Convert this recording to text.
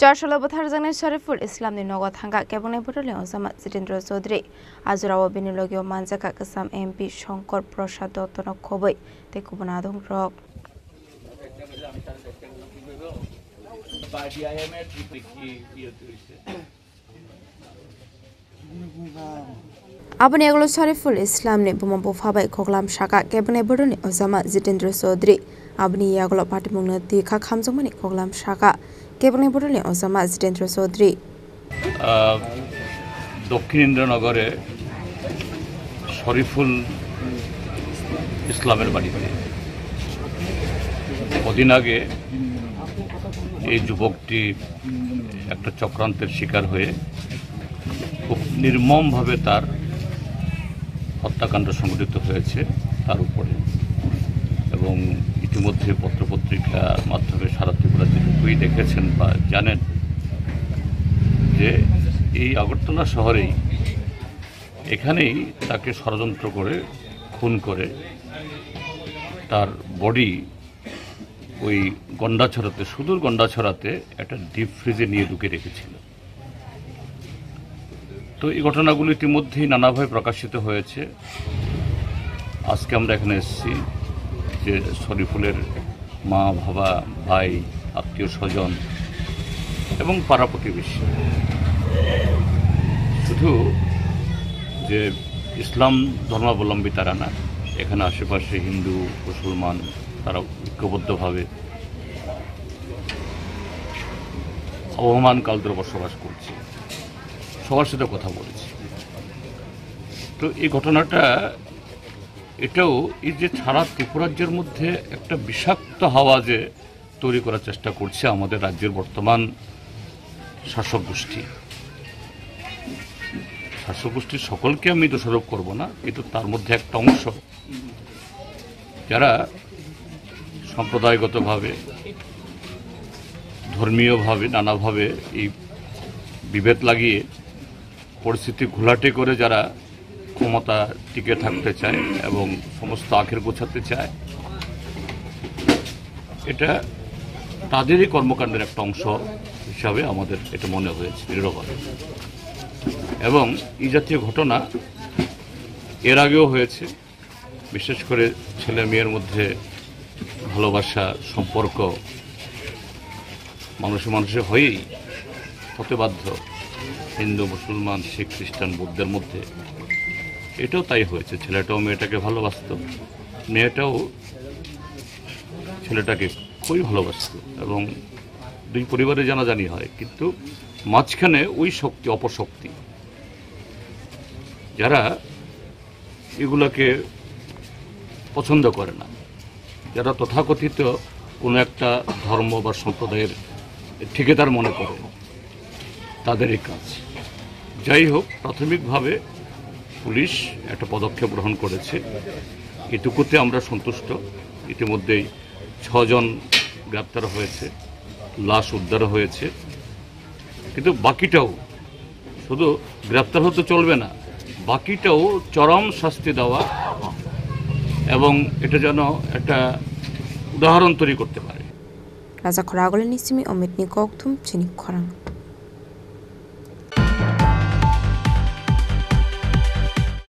Charshalo Batharzan Shariful Islam in Nogot Hanga Cabone Butale Sama Sitindra Sodri Azurawa Benilogio Manzaka Kasam MP Shankar Prasad Dotono Koboy the Kubanadong Rock. Abaneglo Shariful Islam ne Bumabo Faba Koklam Shaka Cabone Butane Osama Zitindra Sodri Abni Yaglo Patimuna Tika Kamzomani Koklam Shaka Cabone Butale Osama Zitindra Sodri দক্ষিণ ইন্দ্রনগরে শরীফুল ইসলামের বাড়িতে কদিন আগে এই যুবকটি একটা চক্রান্তের শিকার হয়ে খুব নির্মমভাবে তার হত্যাকাণ্ড সংঘটিত হয়েছে তার উপরে এবং ইতিমধ্যে পত্রপত্রিকার মাধ্যমে সারা ত্রিপুরা যেটুকুই দেখেছেন বা জানেন যে এই আগরতলা শহরেই এখানেই তাকে ষড়যন্ত্র করে খুন করে তার বডি ওই গন্ডাছড়াতে সুদূর গন্ডাছড়াতে একটা ডিপ ফ্রিজে নিয়ে ঢুকে রেখেছিল। তো এই ঘটনাগুলো ইতিমধ্যেই নানাভাবে প্রকাশিত হয়েছে। আজকে আমরা এখানে এসেছি যে শরীফুলের মা বাবা ভাই আত্মীয় স্বজন এবং পাড়া প্রতিবেশী শুধু যে ইসলাম ধর্মাবলম্বী তারা না, এখানে আশেপাশে হিন্দু মুসলমান তারা ঐক্যবদ্ধভাবে আবহমান কাল ধরে বসবাস করছে, সবার সাথে কথা বলেছি। তো এই ঘটনাটা এটাও এই যে সারা ত্রিপুরাজ্যের মধ্যে একটা বিষাক্ত হাওয়া যে তৈরি করার চেষ্টা করছে আমাদের রাজ্যের বর্তমান শাসক গোষ্ঠীর সকলকে আমি দোষারোপ করব না, কিন্তু তার মধ্যে একটা অংশ যারা সম্প্রদায়গতভাবে ধর্মীয়ভাবে নানাভাবে এই বিভেদ লাগিয়ে পরিস্থিতি ঘোলাটে করে যারা ক্ষমতা টিকে থাকতে চায় এবং সমস্ত আখের গোছাতে চায়, এটা তাদেরই কর্মকাণ্ডের একটা অংশ হিসাবে আমাদের এটা মনে হয়েছে দৃঢ়ভাবে। এবং এই জাতীয় ঘটনা এর আগেও হয়েছে, বিশেষ করে ছেলে মেয়ের মধ্যে ভালোবাসা সম্পর্ক মানুষে হয়েই হতে বাধ্য, হিন্দু মুসলমান শিখ খ্রিস্টান বৌদ্ধের মধ্যে এটাও তাই হয়েছে। ছেলেটাও মেয়েটাকে ভালোবাসত, মেয়েটাও ছেলেটাকে খুবই ভালোবাসত এবং দুই পরিবারে জানাজানি হয়, কিন্তু মাঝখানে ওই শক্তি অপশক্তি যারা এগুলোকে পছন্দ করে না, যারা তথাকথিত কোনো একটা ধর্ম বা সম্প্রদায়ের ঠিকাদার মনে করে, তাদেরই কাজ। যাই হোক, প্রাথমিকভাবে পুলিশ একটা পদক্ষেপ গ্রহণ করেছে, এটুকুতে আমরা সন্তুষ্ট। ইতিমধ্যেই 6 জন গ্রেপ্তার হয়েছে, লাশ উদ্ধার হয়েছে, কিন্তু বাকিটাও শুধু গ্রেপ্তার হতে চলবে না, বাকিটাও চরম শাস্তি দেওয়া এবং এটা যেন একটা উদাহরণ তৈরি করতে পারে। রাজা খরাগলের নিসিমি অমিত নিকক থুম চিনি খরাং।